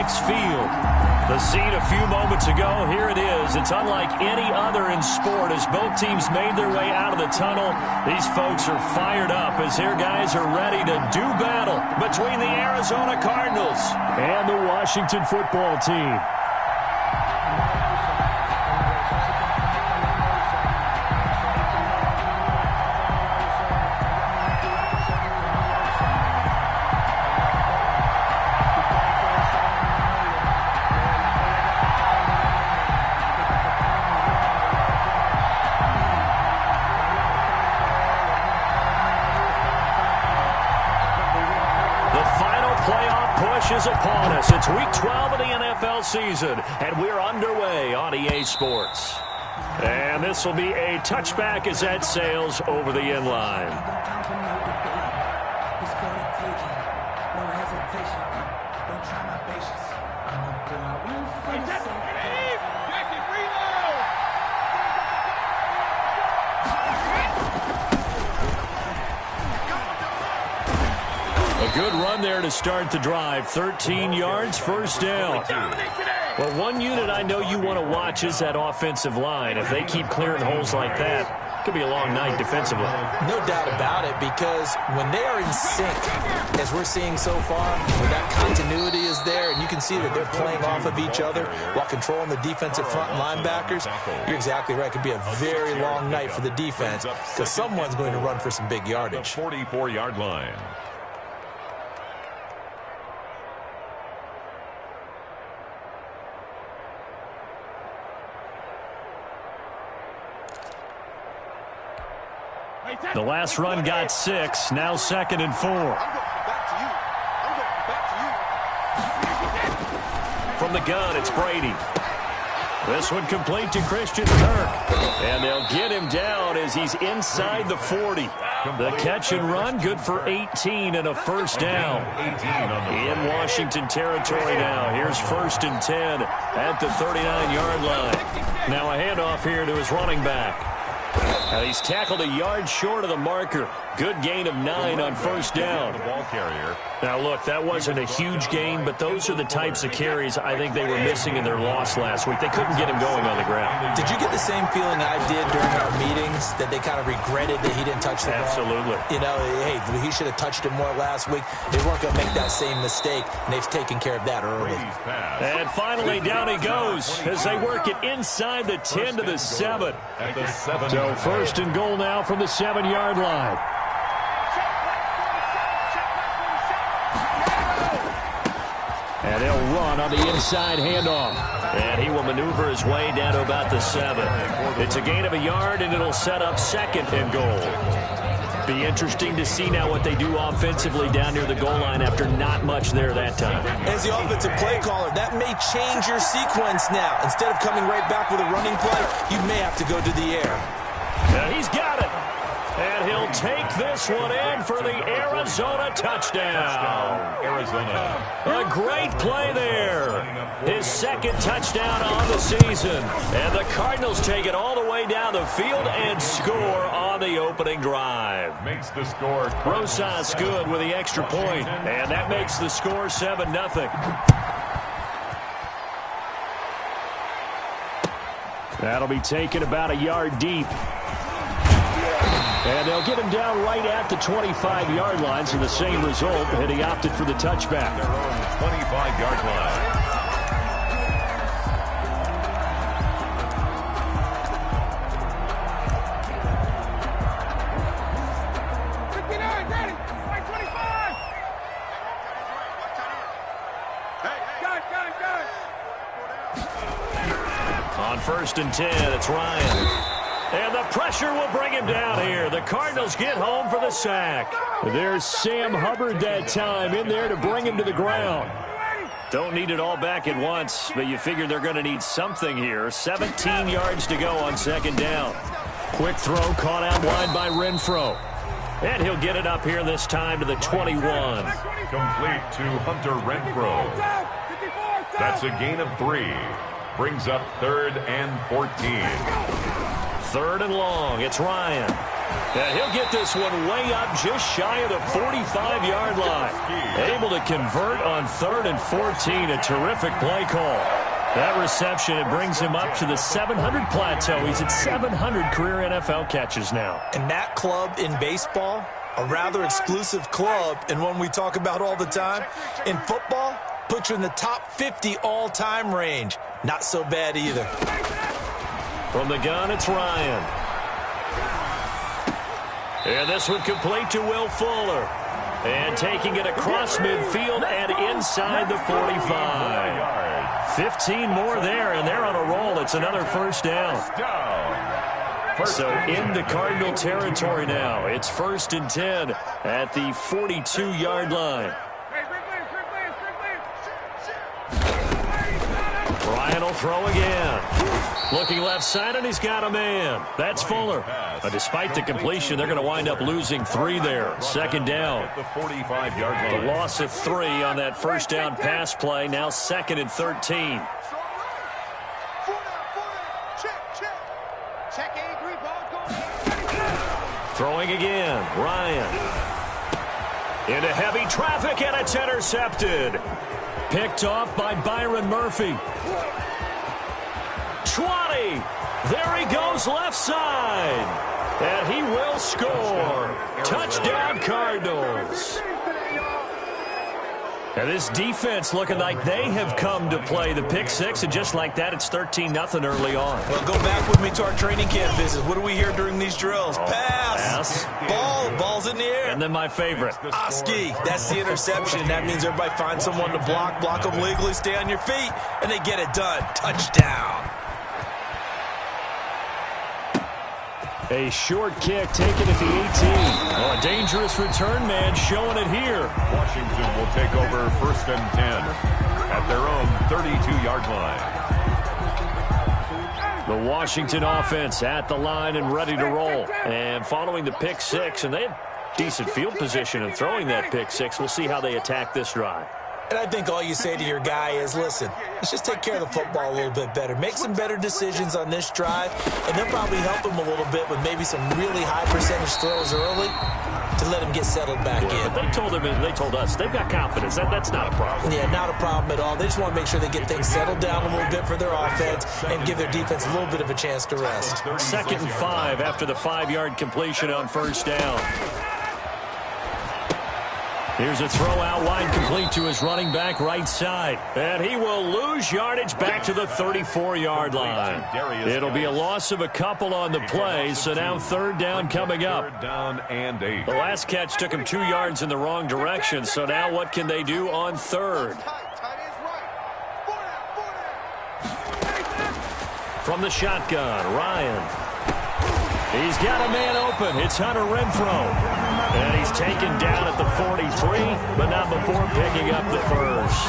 FedEx Field. The scene a few moments ago, here it is. It's unlike any other in sport as both teams made their way out of the tunnel. These folks are fired up as their guys are ready to do battle between the Arizona Cardinals and the Washington football team. Is upon us. It's week 12 of the NFL season, and we're underway on EA Sports. And this will be a touchback as that sails over the end line. Good run there to start the drive. 13 yards, first down. Well, one unit I know you want to watch is that offensive line. If they keep clearing holes like that, it could be a long night defensively. No doubt about it, because when they are in sync, as we're seeing so far, when that continuity is there, and you can see that they're playing off of each other while controlling the defensive front linebackers, you're exactly right. It could be a very long night for the defense because someone's going to run for some big yardage. The 44-yard line. The last run got 6, now 2nd and 4. From the gun, it's Brady. This one complete to Christian Kirk. And they'll get him down as he's inside the 40. The catch and run, good for 18 and a first down. In Washington territory now. Here's 1st and 10 at the 39-yard line. Now a handoff here to his running back. And he's tackled a yard short of the marker. Good gain of 9 on first down. Now, look, that wasn't a huge gain, but those are the types of carries I think they were missing in their loss last week. They couldn't get him going on the ground. Did you get the same feeling I did during our meetings, that they kind of regretted that he didn't touch the ball? Absolutely. You know, hey, he should have touched it more last week. They weren't going to make that same mistake, and they've taken care of that early. And finally, down he goes as they work it inside the 10 to the 7. So 1st and goal now from the 7-yard line. And they'll run on the inside handoff. And he will maneuver his way down to about the 7. It's a gain of a yard, and it'll set up 2nd and goal. Be interesting to see now what they do offensively down near the goal line after not much there that time. As the offensive play caller, that may change your sequence now. Instead of coming right back with a running play, you may have to go to the air. And he's got it. And he'll take this one in for the Arizona touchdown. Arizona. A great play there. His 2nd touchdown on the season. And the Cardinals take it all the way down the field and score on the opening drive. Makes the score. Rosas good with the extra point. And that makes the score 7-0. That'll be taken about a yard deep. And they'll get him down right at the 25-yard line, so the same result, and he opted for the touchback. Their own 25-yard line. On 1st and 10, it's Ryan. And the pressure will bring him down here. The Cardinals get home for the sack. There's Sam Hubbard that time in there to bring him to the ground. Don't need it all back at once, but you figure they're going to need something here. 17 yards to go on 2nd down. Quick throw caught out wide by Renfro. And he'll get it up here this time to the 21. Complete to Hunter Renfro. That's a gain of 3. Brings up 3rd and 14. 3rd and long. It's Ryan. And he'll get this one way up just shy of the 45-yard line. Able to convert on 3rd and 14. A terrific play call. That reception, it brings him up to the 700 plateau. He's at 700 career NFL catches now. And that club in baseball, a rather exclusive club, and one we talk about all the time. In football, puts you in the top 50 all-time range. Not so bad either. From the gun, it's Ryan. And this one complete to Will Fuller. And taking it across midfield and inside the 45. 15 more there, and they're on a roll. It's another first down. So into Cardinal territory now. It's 1st and 10 at the 42-yard line. Ryan will throw again. Looking left side, and he's got a man. That's Fuller. Despite the completion, they're going to wind up losing 3 there. 2nd down. The 45-yard line. The loss of 3 on that first down pass play. Now 2nd and 13. Throwing again. Ryan. Into heavy traffic, and it's intercepted. Picked off by Byron Murphy. 20. There he goes left side. And he will score. Touchdown, Cardinals. And this defense looking like they have come to play the pick six, and just like that, it's 13-0 early on. Well, go back with me to our training camp visit. What do we hear during these drills? Pass. Ball's in the air. And then my favorite. Oski, that's the interception. That means everybody finds someone to block them legally, stay on your feet, and they get it done. Touchdown. A short kick taken at the 18. Oh, a dangerous return man showing it here. Washington will take over 1st and 10 at their own 32-yard line. The Washington offense at the line and ready to roll. And following the pick six, and they had decent field position in throwing that pick six. We'll see how they attack this drive. And I think all you say to your guy is, listen, let's just take care of the football a little bit better. Make some better decisions on this drive, and they'll probably help him a little bit with maybe some really high percentage throws early to let him get settled back in. But they told us they've got confidence. That's not a problem. Yeah, not a problem at all. They just want to make sure they get things settled down a little bit for their offense and give their defense a little bit of a chance to rest. 2nd and 5 after the 5-yard completion on first down. Here's a throw out wide, complete to his running back right side. And he will lose yardage back to the 34-yard line. It'll be a loss of a couple on the play, so now 3rd down coming up. 3rd down and 8. The last catch took him 2 yards in the wrong direction, so now what can they do on 3rd? From the shotgun, Ryan. He's got a man open. It's Hunter Renfrow. And he's taken down at the 43, but not before picking up the first.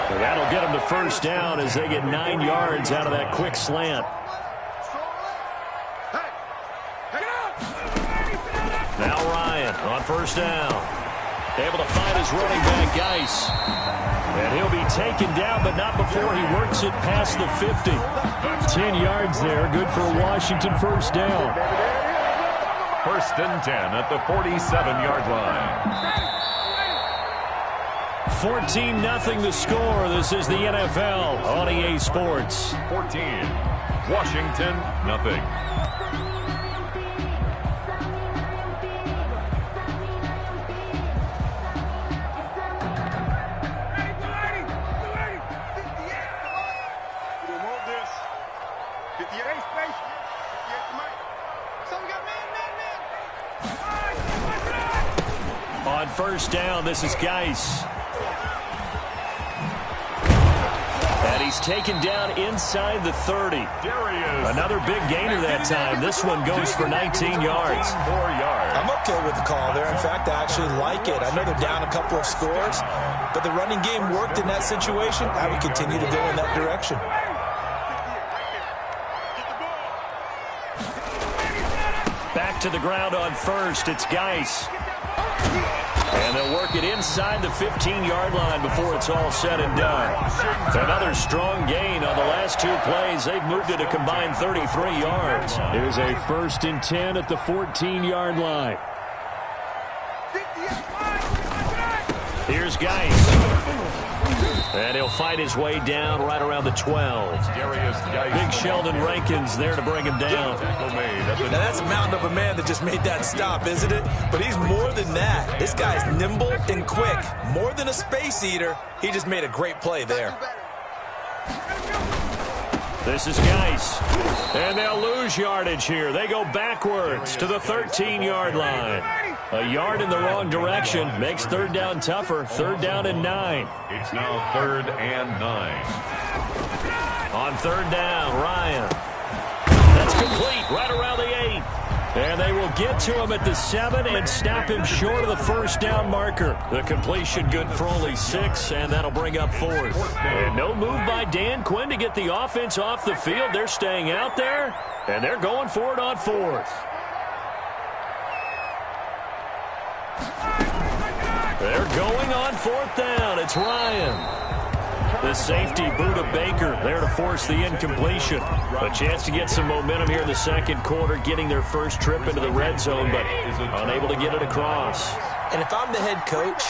So that'll get him to first down as they get 9 yards out of that quick slant. Now Ryan on first down. Able to find his running back, Geis. And he'll be taken down, but not before he works it past the 50. 10 yards there, good for a Washington first down. 1st and 10 at the 47-yard line. 14-0 the score. This is the NFL on EA Sports. 14. Washington, nothing. On first down, this is Geis. And he's taken down inside the 30. Another big gainer that time. This one goes for 19 yards. 4 yards. I'm okay with the call there. In fact, I actually like it. I know they're down a couple of scores, but the running game worked in that situation. I would continue to go in that direction. Back to the ground on first. It's Geis. And they'll work it inside the 15-yard line before it's all said and done. Another strong gain on the last two plays. They've moved it a combined 33 yards. Here's a 1st and 10 at the 14-yard line. Here's Geis. And he'll fight his way down right around the 12. Big Sheldon Rankins there to bring him down. Now that's a mountain of a man that just made that stop, isn't it? But he's more than that. This guy's nimble and quick. More than a space eater. He just made a great play there. This is Geis. And they'll lose yardage here. They go backwards to the 13-yard line. A yard in the wrong direction makes 3rd down tougher. 3rd down and 9. It's now 3rd and 9. On 3rd down, Ryan. That's complete right around the 8. And they will get to him at the 7 and snap him short of the 1st down marker. The completion good for only 6, and that'll bring up 4th. And no move by Dan Quinn to get the offense off the field. They're staying out there, and they're going for it on 4th. They're going on 4th down. It's Ryan. The safety, Buda Baker, there to force the incompletion. A chance to get some momentum here in the 2nd quarter, getting their first trip into the red zone, but unable to get it across. And if I'm the head coach,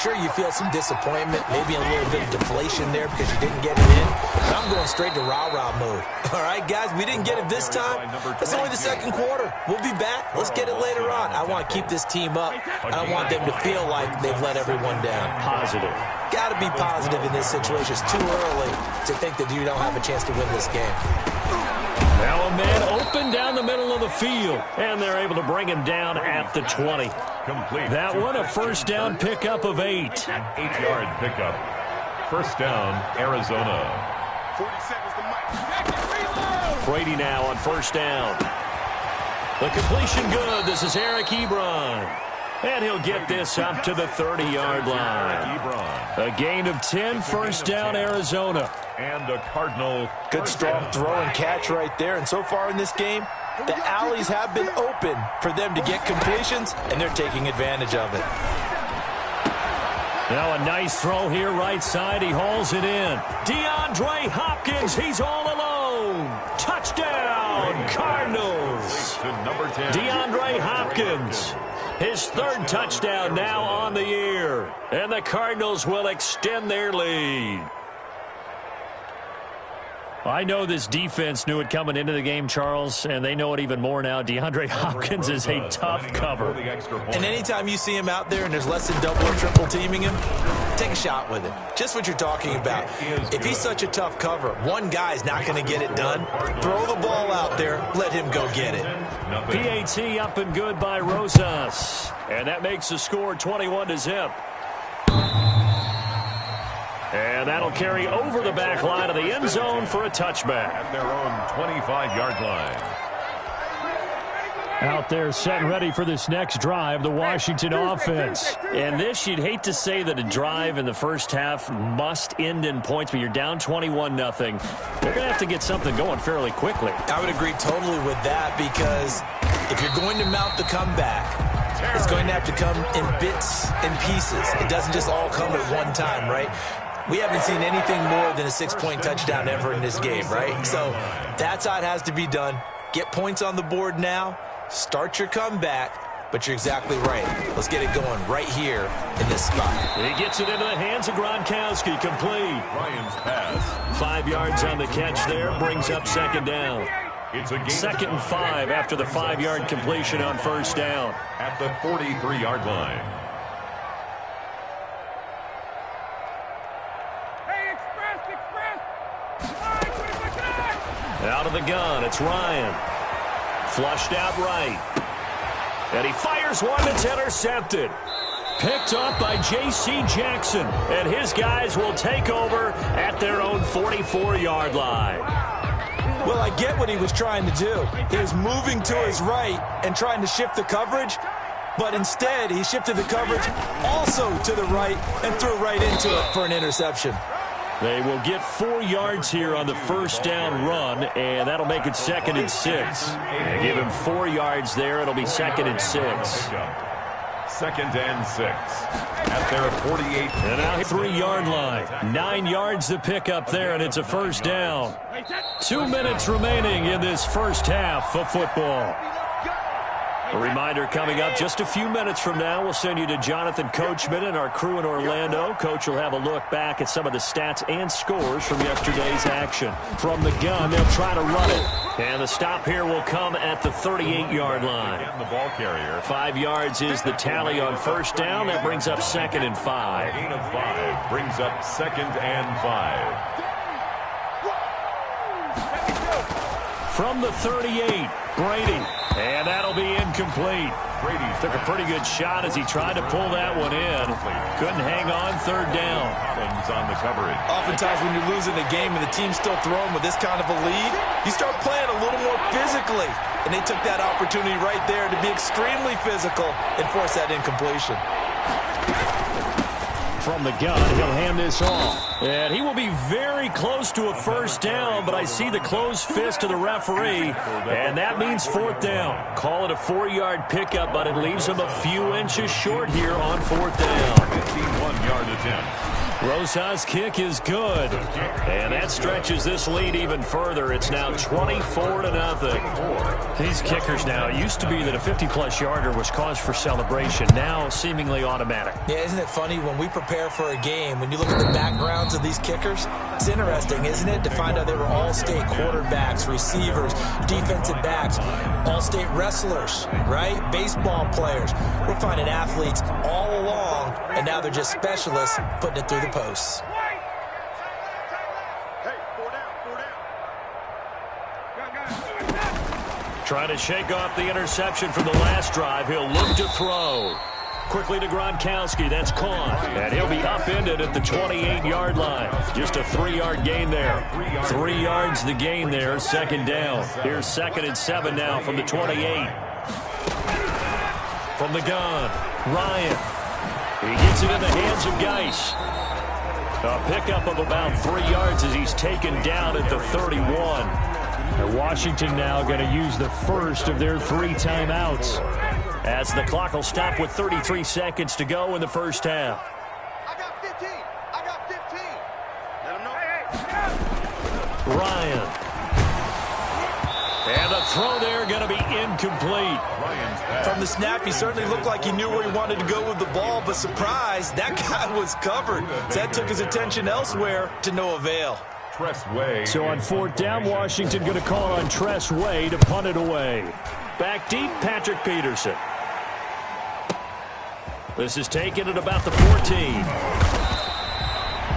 sure, you feel some disappointment, maybe a little bit of deflation there because you didn't get it in. But I'm going straight to rah-rah mode. All right, guys, we didn't get it this time. It's only the 2nd quarter. We'll be back. Let's get it later on. I want to keep this team up. I don't want them to feel like they've let everyone down. Positive. Got to be positive in this situation. It's too early to think that you don't have a chance to win this game. Now a man open down the middle of the field, and they're able to bring him down at the 20. Complete. That one a 1st down pickup of 8. An 8-yard pickup. 1st down, Arizona. Brady now on 1st down. The completion good. This is Eric Ebron. And he'll get this up to the 30-yard line. A gain of 10, 1st down, Arizona. And a Cardinal. Good strong throw and catch right there. And so far in this game, the alleys have been open for them to get completions, and they're taking advantage of it. Now a nice throw here right side. He hauls it in. DeAndre Hopkins, he's all alone. Touchdown, Cardinals. DeAndre Hopkins. His 3rd touchdown now on the year. And the Cardinals will extend their lead. I know this defense knew it coming into the game, Charles, and they know it even more now. DeAndre Hopkins is a tough cover. And anytime you see him out there and there's less than double or triple teaming him, take a shot with him. Just what you're talking about. If he's such a tough cover, one guy's not going to get it done. Throw the ball out there. Let him go get it. PAT up and good by Rosas. And that makes the score 21-0. And that'll carry over the back line of the end zone for a touchback. At their own 25-yard line. Out there set and ready for this next drive, the Washington offense. And this, you'd hate to say that a drive in the first half must end in points, but you're down 21-0. They're going to have to get something going fairly quickly. I would agree totally with that, because if you're going to mount the comeback, it's going to have to come in bits and pieces. It doesn't just all come at one time, right? We haven't seen anything more than a 6-point touchdown ever in this game, right? So that's how it has to be done. Get points on the board now. Start your comeback, but you're exactly right. Let's get it going right here in this spot. He gets it into the hands of Gronkowski, complete. Ryan's pass. 5 yards on the catch there, brings up 2nd down. It's a 2nd and 5 after the 5-yard completion on 1st down. At the 43-yard line. Out of the gun, it's Ryan. Flushed out right. And he fires one that's intercepted. Picked up by J.C. Jackson. And his guys will take over at their own 44-yard line. Well, I get what he was trying to do. He was moving to his right and trying to shift the coverage. But instead, he shifted the coverage also to the right and threw right into it for an interception. They will get 4 yards here on the 1st down run, and that'll make it 2nd and 6. And give him 4 yards there. It'll be 2nd and 6. 2nd and 6 at their 48. And now 3-yard line. 9 yards to pick up there, and it's a first down. 2 minutes remaining in this first half of football. A reminder coming up just a few minutes from now. We'll send you to Jonathan Coachman and our crew in Orlando. Coach will have a look back at some of the stats and scores from yesterday's action. From the gun, they'll try to run it. And the stop here will come at the 38-yard line. The ball carrier. 5 yards is the tally on first down. That brings up 2nd and 5. Gain of 5 brings up 2nd and 5. From the 38, Brady. And that'll be incomplete. Brady took a pretty good shot as he tried to pull that one in. Couldn't hang on, 3rd down. Collins on the coverage. Oftentimes when you're losing a game and the team's still throwing with this kind of a lead, you start playing a little more physically. And they took that opportunity right there to be extremely physical and force that incompletion. From the gun, he'll hand this off. And he will be very close to a first down, but I see the closed fist of the referee, and that means 4th down. Call it a 4-yard pickup, but it leaves him a few inches short here on 4th down. 51-yard attempt. Rosa's kick is good, and that stretches this lead even further. It's now 24-0. These kickers now, it used to be that a 50-plus yarder was cause for celebration. Now seemingly automatic. Yeah, isn't it funny when we prepare for a game, when you look at the backgrounds of these kickers, it's interesting, isn't it, to find out they were all-state quarterbacks, receivers, defensive backs, all-state wrestlers, right? Baseball players. We're finding athletes all along, and now they're just specialists putting it through the posts. Trying to shake off the interception from the last drive. He'll look to throw. Quickly to Gronkowski. That's caught. And he'll be upended at the 28-yard line. Just a 3-yard gain there. 3 yards the gain there. 2nd down. Here's 2nd and 7 now from the 28. From the gun, Ryan. He gets it in the hands of Geis. A pickup of about 3 yards as he's taken down at the 31. And Washington now going to use the first of their 3 timeouts, as the clock will stop with 33 seconds to go in the first half. I got 15. I got 15. Let him know. Ryan. And the throw there going to be incomplete. From the snap, he certainly looked like he knew where he wanted to go with the ball, but surprise, that guy was covered. So that took his attention elsewhere to no avail. So on 4th down, Washington going to call on Tress Way to punt it away. Back deep, Patrick Peterson. This is taken at about the 14.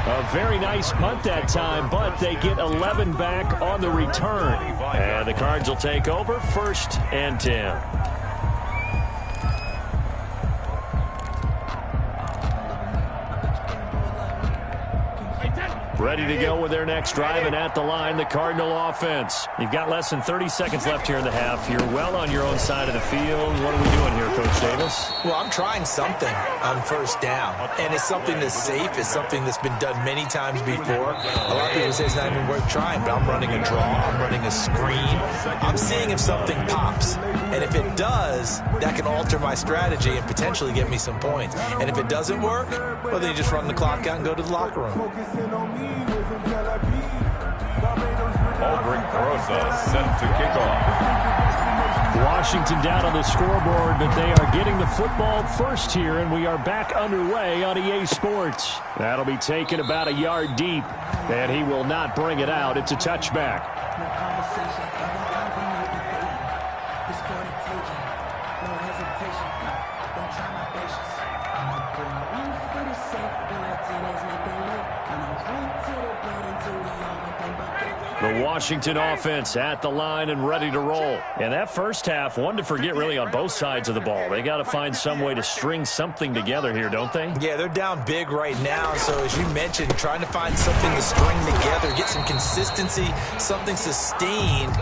A very nice punt that time, but they get 11 back on the return. And the Cards will take over, 1st and 10. Ready to go with their next drive, and at the line, the Cardinal offense. You've got less than 30 seconds left here in the half. You're well on your own side of the field. What are we doing here, Coach Davis? Well, I'm trying something on 1st down, and it's something that's safe. It's something that's been done many times before. A lot of people say it's not even worth trying, but I'm running a draw. I'm running a screen. I'm seeing if something pops, and if it does, that can alter my strategy and potentially get me some points. And if it doesn't work, well, then you just run the clock out and go to the locker room. Aldrich Rosa set to kick off. Washington down on the scoreboard, but they are getting the football first here, and we are back underway on EA Sports. That'll be taken about a yard deep, and he will not bring it out. It's a touchback. The Washington offense at the line and ready to roll. And that first half, one to forget really on both sides of the ball. They got to find some way to string something together here, don't they? Yeah, they're down big right now. So as you mentioned, trying to find something to string together, get some consistency, something sustained,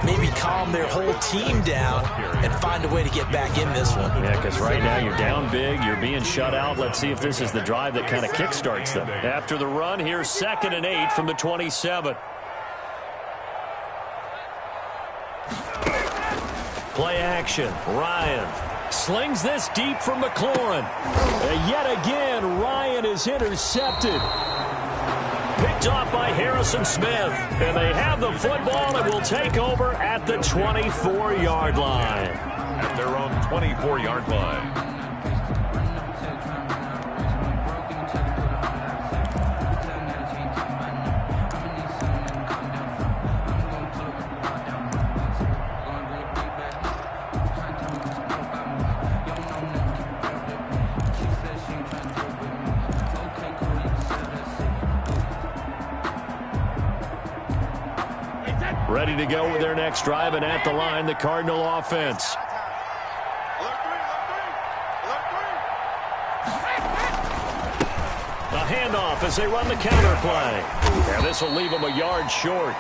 maybe calm their whole team down and find a way to get back in this one. Yeah, because right now you're down big, you're being shut out. Let's see if this is the drive that kind of kickstarts them. After the run, here's 2nd and 8 from the 27. Play action. Ryan Slings this deep from McLaurin. And yet again, Ryan is intercepted. Picked off by Harrison Smith. And they have the football and will take over at the 24-yard line. At their own 24-yard line. Ready to go with their next drive, and at the line, the Cardinal offense. A handoff as they run the counter play. And this will leave them a yard short.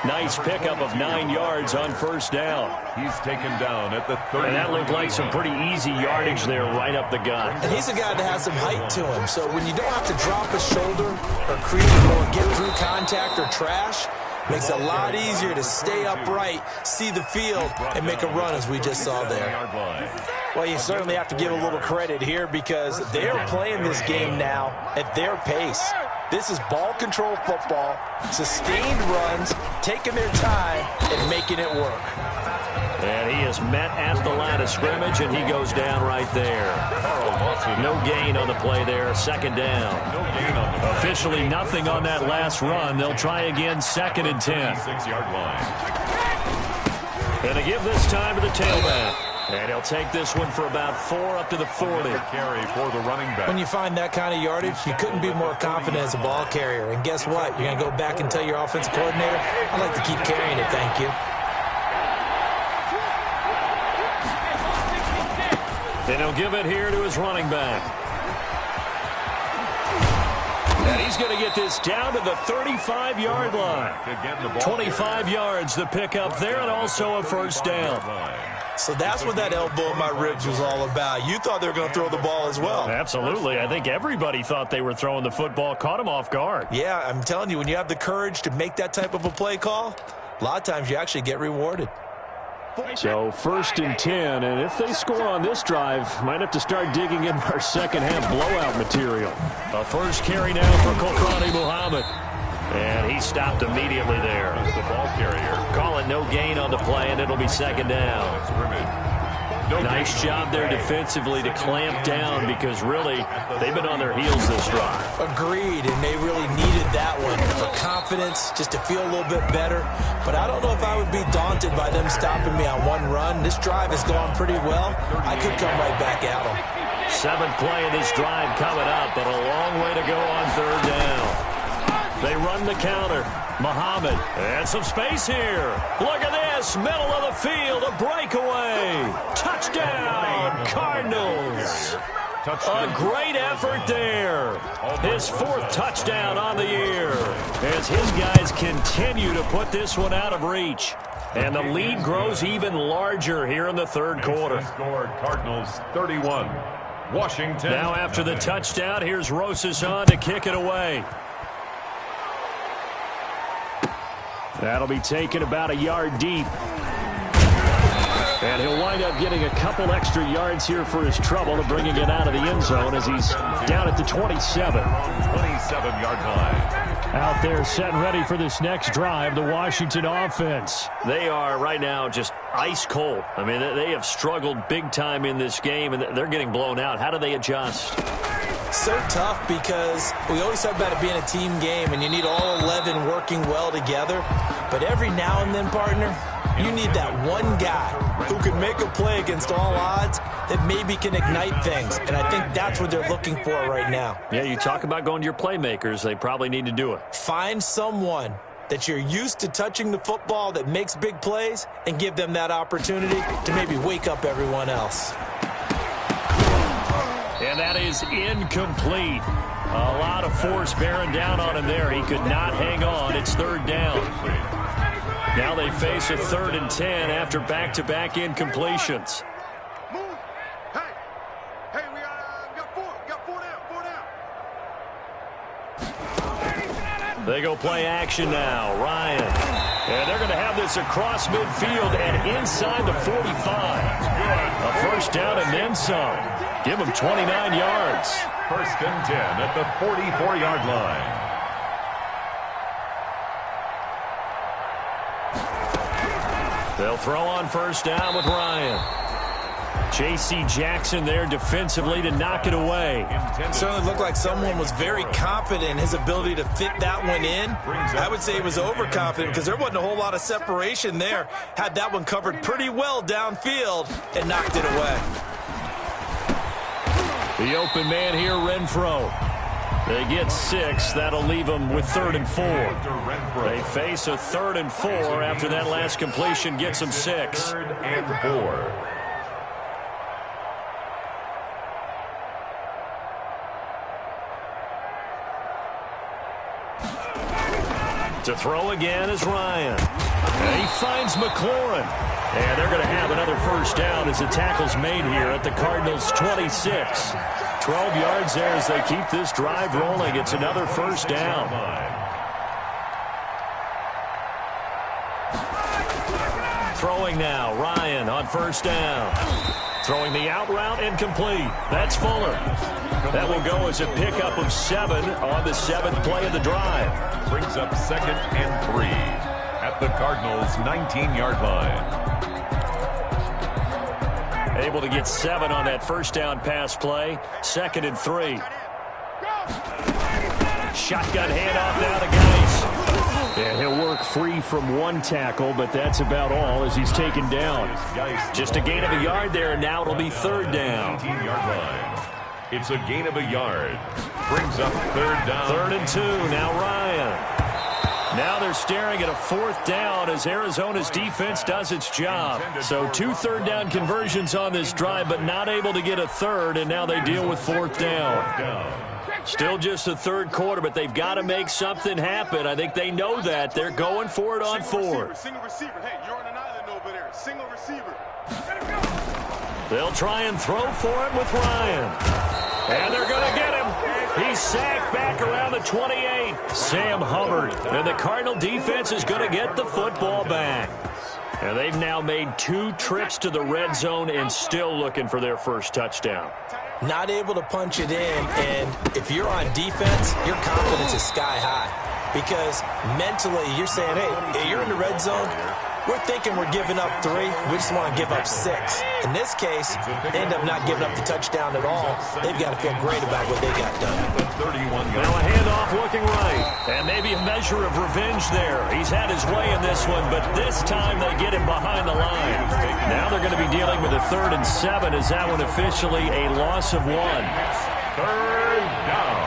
Nice pickup of 9 yards on first down. He's taken down at the 30. And that looked like some pretty easy yardage there right up the gut. And he's a guy that has some height to him. So when you don't have to drop a shoulder or creep or get through contact or trash, makes it a lot easier to stay upright, see the field, and make a run as we just saw there. Well, you certainly have to give a little credit here because they're playing this game now at their pace. This is ball control football, sustained runs, taking their time, and making it work. And he is met at the line of scrimmage, and he goes down right there. No gain on the play there, second down. Officially nothing on that last run. They'll try again, 2nd and 10. 6-yard line. And they give this time to the tailback. And he'll take this one for about 4 up to the 40. Carry for the running back. When you find that kind of yardage, you couldn't be more confident as a ball carrier. And guess what? You're going to go back and tell your offensive coordinator, I'd like to keep carrying it, thank you. And he'll give it here to his running back. And he's going to get this down to the 35-yard line. 25 yards the pickup there, and also a first down. So that's what that elbow in my ribs was all about. You thought they were going to throw the ball as well. Absolutely. I think everybody thought they were throwing the football, caught him off guard. Yeah, I'm telling you, when you have the courage to make that type of a play call, a lot of times you actually get rewarded. So 1st and 10, and if they score on this drive, might have to start digging in our second-half blowout material. A first carry now for Kolkrani Muhammad. And he stopped immediately there. The ball carrier. Call it no gain on the play, and it'll be second down. Nice job there defensively to clamp down because really they've been on their heels this drive. Agreed, and they really needed that one for confidence, just to feel a little bit better. But I don't know if I would be daunted by them stopping me on one run. This drive has gone pretty well. I could come right back at them. 7th play of this drive coming up, but a long way to go on 3rd down. They run the counter. Muhammad, and some space here. Look at this, middle of the field, a breakaway. Touchdown, Cardinals. A great effort there. His 4th touchdown on the year as his guys continue to put this one out of reach. And the lead grows even larger here in the 3rd quarter. Scored Cardinals 31. Washington. Now after the touchdown, here's Rosas on to kick it away. That'll be taken about a yard deep. And he'll wind up getting a couple extra yards here for his trouble to bringing it out of the end zone as he's down at the 27. 27-yard line. Out there set and ready for this next drive, the Washington offense. They are right now just ice cold. I mean, they have struggled big time in this game, and they're getting blown out. How do they adjust? So tough because we always talk about it being a team game, and you need all 11 working well together. But every now and then, partner, you need that one guy who can make a play against all odds that maybe can ignite things. And I think that's what they're looking for right now. Yeah, you talk about going to your playmakers. They probably need to do it. Find someone that you're used to touching the football that makes big plays and give them that opportunity to maybe wake up everyone else. And that is incomplete. A lot of force bearing down on him there. He could not hang on. It's 3rd down. Now they face a 3rd and 10 after back-to-back incompletions. Move. Hey, we got 4 down. They go play action now. Ryan And they're going to have this across midfield and inside the 45. A first down and then some. Give them 29 yards. First and 10 at the 44-yard line. They'll throw on first down with Ryan. J.C. Jackson there defensively to knock it away. Certainly looked like someone was very confident in his ability to fit that one in. I would say he was overconfident because there wasn't a whole lot of separation there. Had that one covered pretty well downfield and knocked it away. The open man here, Renfro. They get 6. That'll leave them with 3rd and 4. They face a 3rd and 4 after that last completion gets them 6. 3rd and 4. To throw again is Ryan. And he finds McLaurin. And they're going to have another first down as the tackle's made here at the Cardinals' 26. 12 yards there as they keep this drive rolling. It's another first down. Throwing now, Ryan on first down. Throwing the out route incomplete. That's Fuller. That will go as a pickup of 7 on the 7th play of the drive. Brings up 2nd and 3 at the Cardinals' 19-yard line. Able to get 7 on that first down pass play. 2nd and 3. Shotgun handoff now to Geis. And he'll work free from one tackle, but that's about all as he's taken down. Just a gain of a yard there, and now it'll be 3rd down. 19-yard line. It's a gain of a yard. Brings up 3rd down. 3rd and 2. Now Ryan. Now they're staring at a 4th down as Arizona's defense does its job. So 2 3rd down conversions on this drive, but not able to get a 3rd, and now they deal with 4th down. Still just the 3rd quarter, but they've got to make something happen. I think they know that. They're going for it on 4th. Single receiver. Hey, you're on an island over there. Single receiver. They'll try and throw for it with Ryan. And they're going to get him. He's sacked back around the 28. Sam Hubbard. And the Cardinal defense is going to get the football back. And they've now made 2 trips to the red zone and still looking for their first touchdown. Not able to punch it in, and if you're on defense, your confidence is sky high. Because mentally, you're saying, hey, you're in the red zone. We're thinking we're giving up 3. We just want to give up 6. In this case, they end up not giving up the touchdown at all. They've got to feel great about what they got done. Now a handoff looking right. And maybe a measure of revenge there. He's had his way in this one, but this time they get him behind the line. Now they're going to be dealing with a 3rd and 7 as that one officially a loss of 1. 3rd down.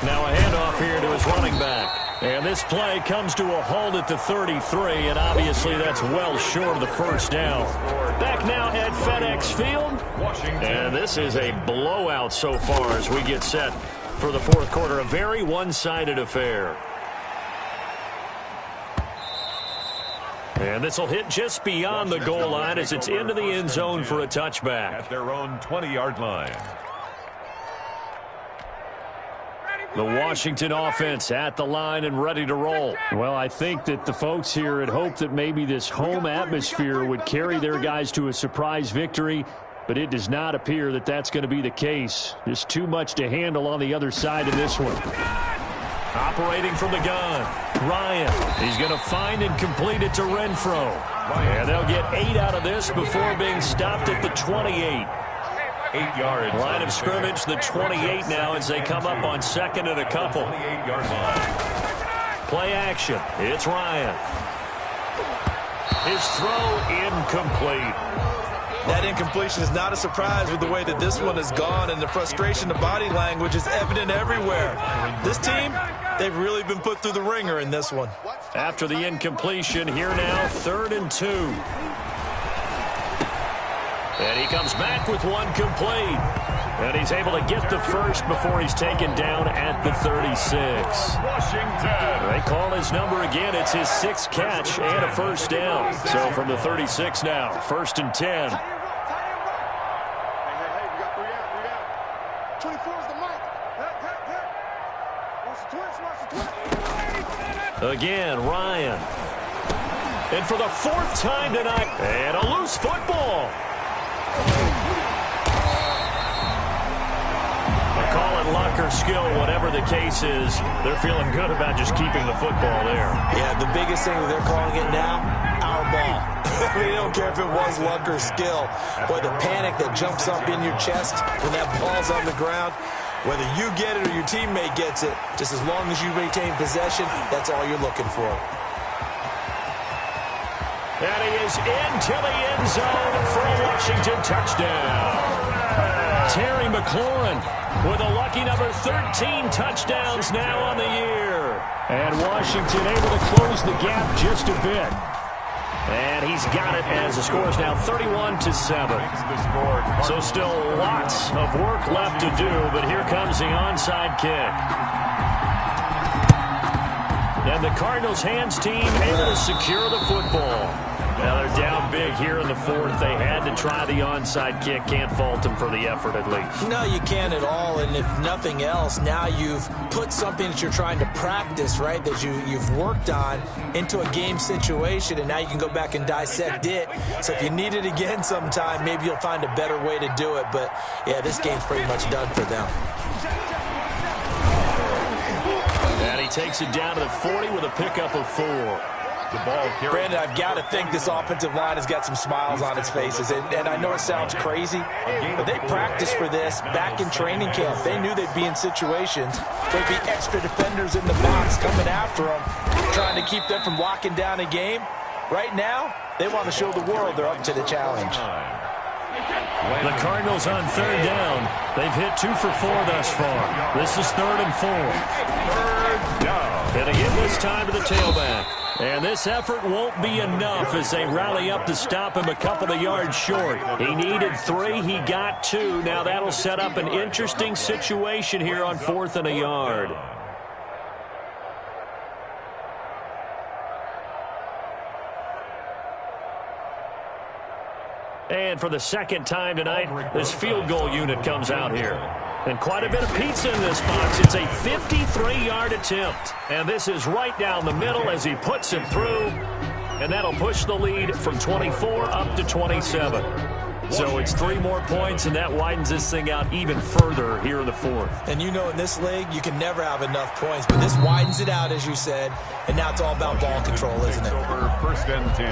Now a handoff here to his running back. And this play comes to a halt at the 33, and obviously that's well short of the first down. Back now at FedEx Field. And this is a blowout so far as we get set for the 4th quarter. A very one-sided affair. And this will hit just beyond the goal line as it's into the end zone for a touchback. At their own 20-yard line. The Washington offense at the line and ready to roll. Well, I think that the folks here had hoped that maybe this home atmosphere would carry their guys to a surprise victory, but it does not appear that that's going to be the case. Just too much to handle on the other side of this one. Operating from the gun, Ryan. He's going to find and complete it to Renfro. And they'll get 8 out of this before being stopped at the 28. 8 yards. Line of scrimmage, the 28 now as they come up on 2nd and a couple. 28-yard line. Play action. It's Ryan. His throw incomplete. That incompletion is not a surprise with the way that this one has gone, and the frustration, the body language is evident everywhere. This team, they've really been put through the ringer in this one. After the incompletion, here now, 3rd and 2. And he comes back with one complete. And he's able to get the first before he's taken down at the 36. Washington. They call his number again. It's his 6th catch and a first down. So from the 36 now, 1st and 10. Hey, we got 3 out. 24 is the mic. Hey. Again, Ryan. And for the fourth time tonight, and a loose football. Call it luck or skill, whatever the case is, they're feeling good about just keeping the football there. Yeah, the biggest thing that they're calling it now, our ball. They don't care if it was luck or skill. Boy, the panic that jumps up in your chest when that ball's on the ground, whether you get it or your teammate gets it, just as long as you retain possession, that's all you're looking for. And he is into the end zone for a Washington touchdown. Terry McLaurin with a lucky number 13 touchdowns now on the year. And Washington able to close the gap just a bit. And he's got it as the score is now 31-7. So still lots of work left to do, but here comes the onside kick. And the Cardinals hands team able to secure the football. Now they're down big here in the fourth. They had to try the onside kick. Can't fault them for the effort at least. No, you can't at all. And if nothing else, now you've put something that you're trying to practice, right, that you've worked on into a game situation, and now you can go back and dissect it. So if you need it again sometime, maybe you'll find a better way to do it. But, yeah, this game's pretty much done for them. And he takes it down to the 40 with a pickup of 4. Brandon, I've got to think this offensive line has got some smiles on its faces. And I know it sounds crazy, but they practiced for this back in training camp. They knew they'd be in situations. There'd be extra defenders in the box coming after them, trying to keep them from locking down a game. Right now, they want to show the world they're up to the challenge. The Cardinals on third down. They've hit 2 for 4 thus far. This is 3rd and 4. Third down. And again this time to the tailback. And this effort won't be enough as they rally up to stop him a couple of yards short. He needed 3. He got 2. Now that'll set up an interesting situation here on 4th and a yard. And for the second time tonight, this field goal unit comes out here. And quite a bit of pizza in this box. It's a 53-yard attempt. And this is right down the middle as he puts it through. And that'll push the lead from 24 up to 27. So it's 3 more points, and that widens this thing out even further here in the fourth. And you know in this league, you can never have enough points. But this widens it out, as you said. And now it's all about ball control, isn't it? Over 1st and 10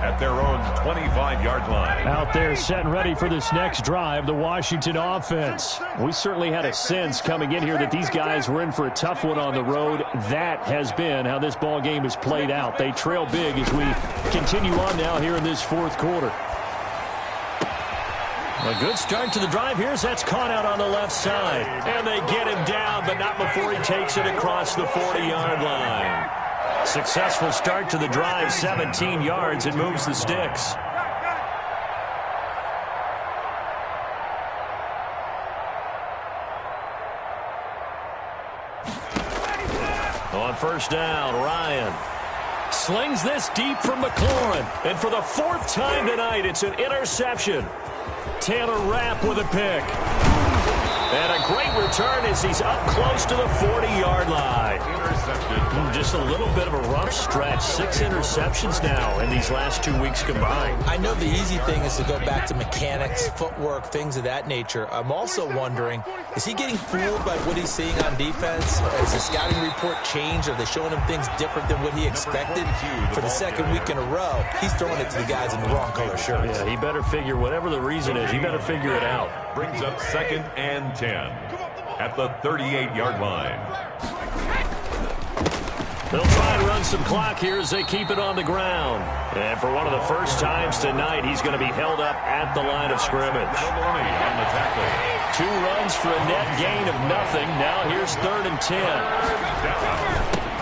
at their own 25-yard line. Out there set and ready for this next drive, the Washington offense. We certainly had a sense coming in here that these guys were in for a tough one on the road. That has been how this ball game has played out. They trail big as we continue on now here in this fourth quarter. A good start to the drive here as that's caught out on the left side. And they get him down, but not before he takes it across the 40-yard line. Successful start to the drive, 17 yards, and moves the sticks. On first down, Ryan slings this deep from McLaurin. And for the 4th time tonight, it's an interception. Taylor Rapp with a pick. And a great return as he's up close to the 40-yard line. Just a little bit of a rough stretch. 6 interceptions now in these last 2 weeks combined. I know the easy thing is to go back to mechanics, footwork, things of that nature. I'm also wondering, is he getting fooled by what he's seeing on defense? Has the scouting report changed? Are they showing him things different than what he expected? For the 2nd week in a row, he's throwing it to the guys in the wrong color shirts. Yeah, he better figure, whatever the reason is, he better figure it out. Brings up 2nd and 10 at the 38-yard line. They'll try and run some clock here as they keep it on the ground. And for one of the first times tonight, he's going to be held up at the line of scrimmage. On the tackle. 2 runs for a net gain of nothing. Now here's 3rd and 10.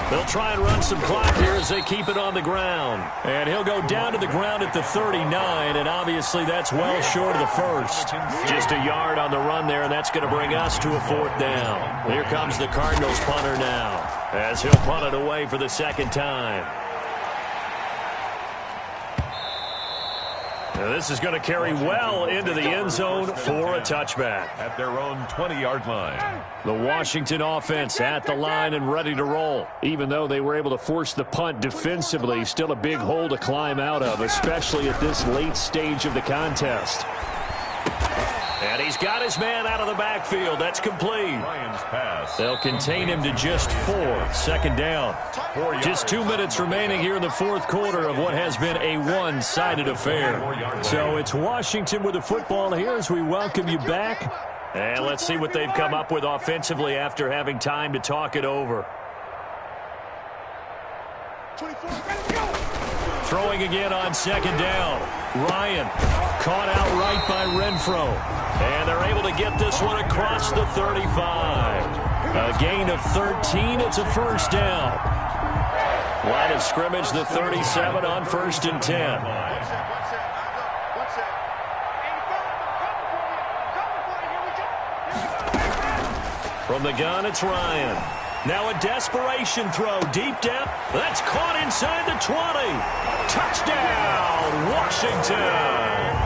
They'll try and run some clock here as they keep it on the ground. And he'll go down to the ground at the 39, and obviously that's well short of the first. Just a yard on the run there, and that's going to bring us to a 4th down. Here comes the Cardinals punter now, as he'll punt it away for the 2nd time. Now this is going to carry well into the end zone for a touchback. At their own 20-yard line. The Washington offense at the line and ready to roll. Even though they were able to force the punt defensively, still a big hole to climb out of, especially at this late stage of the contest. And he's got his man out of the backfield. That's complete. Ryan's pass. They'll contain him to just 4. Second down. Just 2 minutes remaining here in the fourth quarter of what has been a one-sided affair. So it's Washington with the football here as we welcome you back. And let's see what they've come up with offensively after having time to talk it over. Throwing again on second down. Ryan caught out right by Renfro. And they're able to get this one across the 35. A gain of 13. It's a first down. Line of scrimmage, the 37 on 1st and 10. From the gun, it's Ryan. Now a desperation throw deep down. That's caught inside the 20. Touchdown, Washington.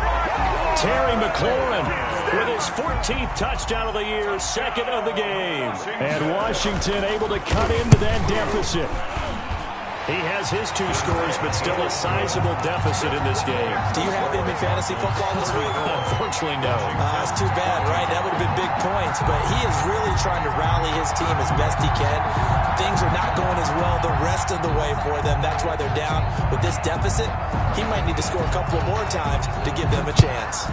Terry McLaurin with his 14th touchdown of the year, second of the game. And Washington able to cut into that deficit. He has his 2 scores, but still a sizable deficit in this game. Do you have him in fantasy football this week? Unfortunately, no. That's too bad, right? That would have been big points. But he is really trying to rally his team as best he can. Things are not going as well the rest of the way for them. That's why they're down with this deficit. He might need to score a couple more times to give them a chance.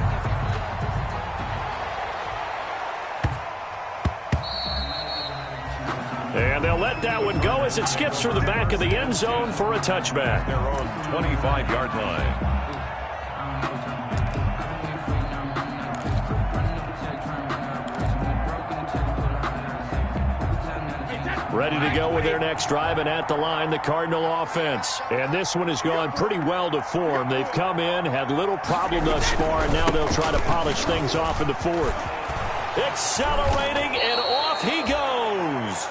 And they'll let that one go as it skips through the back of the end zone for a touchback. Their own 25-yard line. Ready to go with their next drive, and at the line, the Cardinal offense. And this one has gone pretty well to form. They've come in, had little problem thus far, and now they'll try to polish things off in the fourth. Accelerating, and off he goes.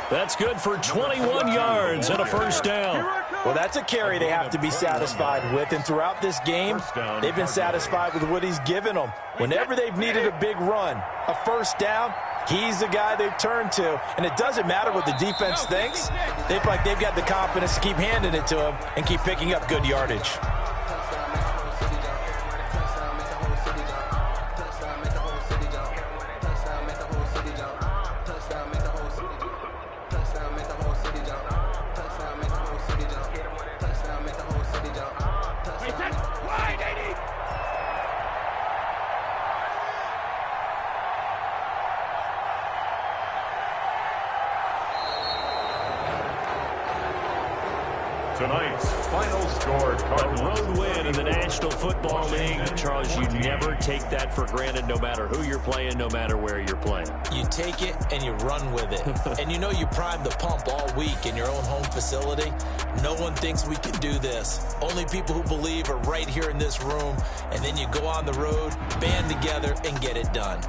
That's good for 21 yards and a first down. Well, that's a carry they have to be satisfied with. And throughout this game, they've been satisfied with what he's given them. Whenever they've needed a big run, a first down, he's the guy they've turned to. And it doesn't matter what the defense thinks. They feel like they've got the confidence to keep handing it to him and keep picking up good yardage. Tonight's final score, Cardinals. A road win in the National Football League. Charles, you never take that for granted no matter who you're playing, no matter where you're playing. You take it and you run with it. And you know you primed the pump all week in your own home facility. No one thinks we can do this. Only people who believe are right here in this room. And then you go on the road, band together, and get it done.